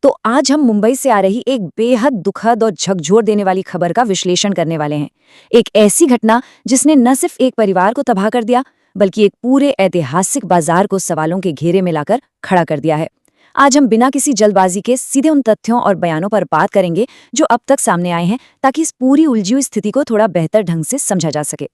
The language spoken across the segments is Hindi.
तो आज हम मुंबई से आ रही एक बेहद दुखद और झकझोर देने वाली खबर का विश्लेषण करने वाले हैं। एक ऐसी घटना जिसने न सिर्फ एक परिवार को तबाह कर दिया, बल्कि एक पूरे ऐतिहासिक बाजार को सवालों के घेरे में लाकर खड़ा कर दिया है। आज हम बिना किसी जल्दबाजी के सीधे उन तथ्यों और बयानों पर बात करेंगे जो अब तक सामने आए हैं, ताकि इस पूरी उलझी हुई स्थिति को थोड़ा बेहतर ढंग से समझा जा सके।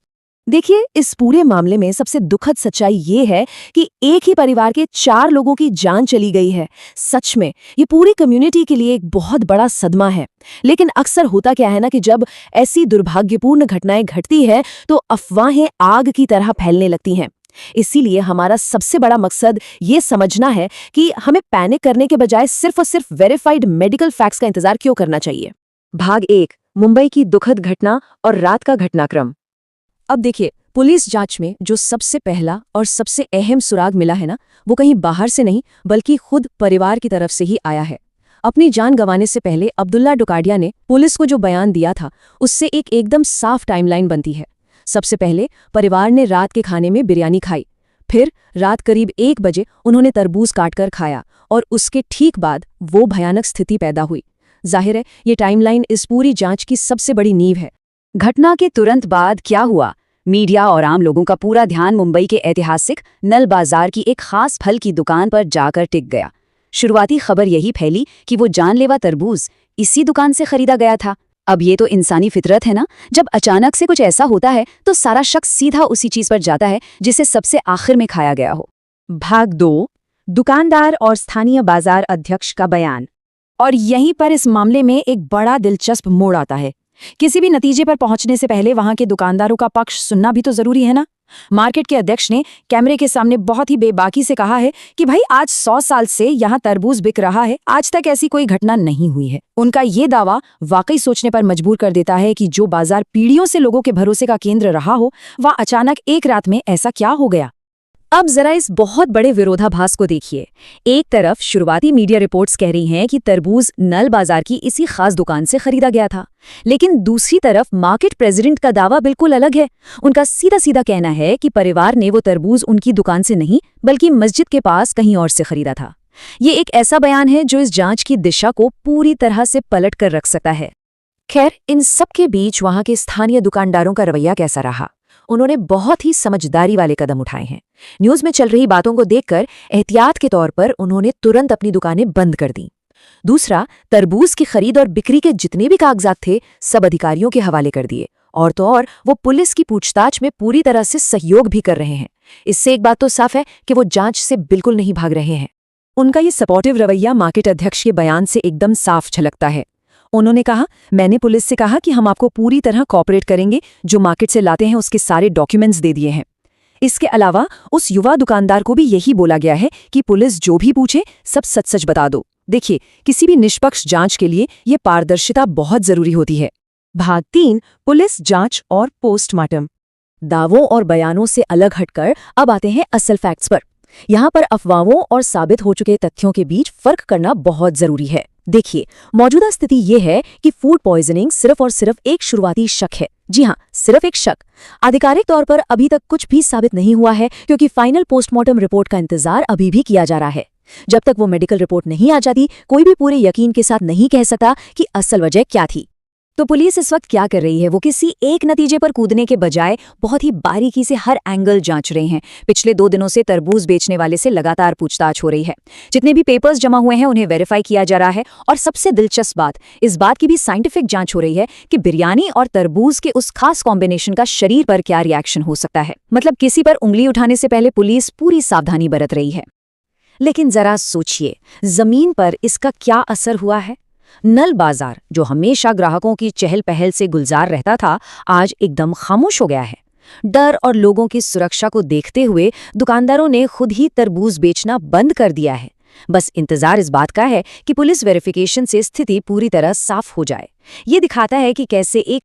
देखिए, इस पूरे मामले में सबसे दुखद सच्चाई ये है कि एक ही परिवार के 4 लोगों की जान चली गई है। सच में ये पूरी कम्युनिटी के लिए एक बहुत बड़ा सदमा है। लेकिन अक्सर होता क्या है ना कि जब ऐसी दुर्भाग्यपूर्ण घटनाएं घटती है तो अफवाहें आग की तरह फैलने लगती हैं। इसीलिए हमारा सबसे बड़ा मकसद ये समझना है कि हमें पैनिक करने के बजाय सिर्फ और सिर्फ वेरीफाइड मेडिकल फैक्ट्स का इंतजार क्यों करना चाहिए। भाग 1, मुंबई की दुखद घटना और रात का घटनाक्रम। अब देखिए, पुलिस जांच में जो सबसे पहला और सबसे अहम सुराग मिला है ना, वो कहीं बाहर से नहीं बल्कि खुद परिवार की तरफ से ही आया है। अपनी जान गंवाने से पहले अब्दुल्ला डुकाडिया ने पुलिस को जो बयान दिया था, उससे एक एकदम साफ टाइमलाइन बनती है। सबसे पहले परिवार ने रात के खाने में बिरयानी खाई, फिर रात करीब 1 बजे उन्होंने तरबूज काटकर खाया और उसके ठीक बाद वो भयानक स्थिति पैदा हुई। जाहिर है, ये टाइमलाइन इस पूरी जांच की सबसे बड़ी नींव है। घटना के तुरंत बाद क्या हुआ? मीडिया और आम लोगों का पूरा ध्यान मुंबई के ऐतिहासिक नल बाजार की एक खास फल की दुकान पर जाकर टिक गया। शुरुआती खबर यही फैली कि वो जानलेवा तरबूज इसी दुकान से खरीदा गया था। अब ये तो इंसानी फितरत है ना, जब अचानक से कुछ ऐसा होता है तो सारा शख्स सीधा उसी चीज पर जाता है जिसे सबसे आखिर में खाया गया हो। भाग 2, दुकानदार और स्थानीय बाजार अध्यक्ष का बयान। और यहीं पर इस मामले में एक बड़ा दिलचस्प मोड़ आता है। किसी भी नतीजे पर पहुंचने से पहले वहां के दुकानदारों का पक्ष सुनना भी तो जरूरी है ना। मार्केट के अध्यक्ष ने कैमरे के सामने बहुत ही बेबाकी से कहा है कि भाई, आज 100 साल से यहाँ तरबूज बिक रहा है, आज तक ऐसी कोई घटना नहीं हुई है। उनका ये दावा वाकई सोचने पर मजबूर कर देता है कि जो बाजार पीढ़ियों से लोगों के भरोसे का केंद्र रहा हो, वह अचानक एक रात में ऐसा क्या हो गया। अब जरा इस बहुत बड़े विरोधाभास को देखिए। एक तरफ शुरुआती मीडिया रिपोर्ट्स कह रही हैं कि तरबूज नल बाजार की इसी खास दुकान से खरीदा गया था, लेकिन दूसरी तरफ मार्केट प्रेसिडेंट का दावा बिल्कुल अलग है। उनका सीधा सीधा कहना है कि परिवार ने वो तरबूज उनकी दुकान से नहीं बल्कि मस्जिद के पास कहीं और से खरीदा था। ये एक ऐसा बयान है जो इस जांच की दिशा को पूरी तरह से पलट कर रख सकता है। खैर, इन सब के बीच वहां के स्थानीय दुकानदारों का रवैया कैसा रहा? उन्होंने बहुत ही समझदारी वाले कदम उठाए हैं। न्यूज में चल रही बातों को देखकर एहतियात के तौर पर उन्होंने तुरंत अपनी दुकानें बंद कर दी। दूसरा, तरबूज की खरीद और बिक्री के जितने भी कागजात थे, सब अधिकारियों के हवाले कर दिए। और तो और वो पुलिस की पूछताछ में पूरी तरह से सहयोग भी कर रहे हैं। इससे एक बात तो साफ है कि वो जांच से बिल्कुल नहीं भाग रहे हैं। उनका ये सपोर्टिव रवैया मार्केट अध्यक्ष के बयान से एकदम साफ झलकता है। उन्होंने कहा, मैंने पुलिस से कहा कि हम आपको पूरी तरह कोऑपरेट करेंगे, जो मार्केट से लाते हैं उसके सारे डॉक्यूमेंट्स दे दिए हैं। इसके अलावा उस युवा दुकानदार को भी यही बोला गया है कि पुलिस जो भी पूछे सब सच सच बता दो। देखिए, किसी भी निष्पक्ष जांच के लिए ये पारदर्शिता बहुत जरूरी होती है। भाग 3, पुलिस जांच और पोस्टमार्टम। दावों और बयानों से अलग हटकर अब आते हैं असल फैक्ट्स पर। यहाँ पर अफवाहों और साबित हो चुके तथ्यों के बीच फर्क करना बहुत जरूरी है। देखिए, मौजूदा स्थिति ये है कि फूड पॉइजनिंग सिर्फ और सिर्फ एक शुरुआती शक है। जी हाँ, सिर्फ एक शक। आधिकारिक तौर पर अभी तक कुछ भी साबित नहीं हुआ है, क्योंकि फाइनल पोस्टमार्टम रिपोर्ट का इंतजार अभी भी किया जा रहा है। जब तक वो मेडिकल रिपोर्ट नहीं आ जाती, कोई भी पूरे यकीन के साथ नहीं कह सकता कि असल वजह क्या थी। तो पुलिस इस वक्त क्या कर रही है? वो किसी एक नतीजे पर कूदने के बजाय बहुत ही बारीकी से हर एंगल जांच रहे हैं। पिछले 2 दिनों से तरबूज बेचने वाले से लगातार पूछताछ हो रही है। जितने भी पेपर्स जमा हुए हैं उन्हें वेरीफाई किया जा रहा है। और सबसे दिलचस्प बात, इस बात की भी साइंटिफिक जांच हो रही है कि बिरयानी और तरबूज के उस खास कॉम्बिनेशन का शरीर पर क्या रिएक्शन हो सकता है। मतलब किसी पर उंगली उठाने से पहले पुलिस पूरी सावधानी बरत रही है। लेकिन जरा सोचिए, जमीन पर इसका क्या असर हुआ है? नल बाजार, जो हमेशा ग्राहकों की चहल पहल से गुलजार रहता था, आज एकदम खामोश हो गया है। डर और लोगों की सुरक्षा को देखते हुए दुकानदारों ने खुद ही तरबूज बेचना बंद कर दिया है। बस इंतजार इस बात का है कि पुलिस वेरिफिकेशन से स्थिति पूरी तरह साफ हो जाए। ये दिखाता है कि कैसे एक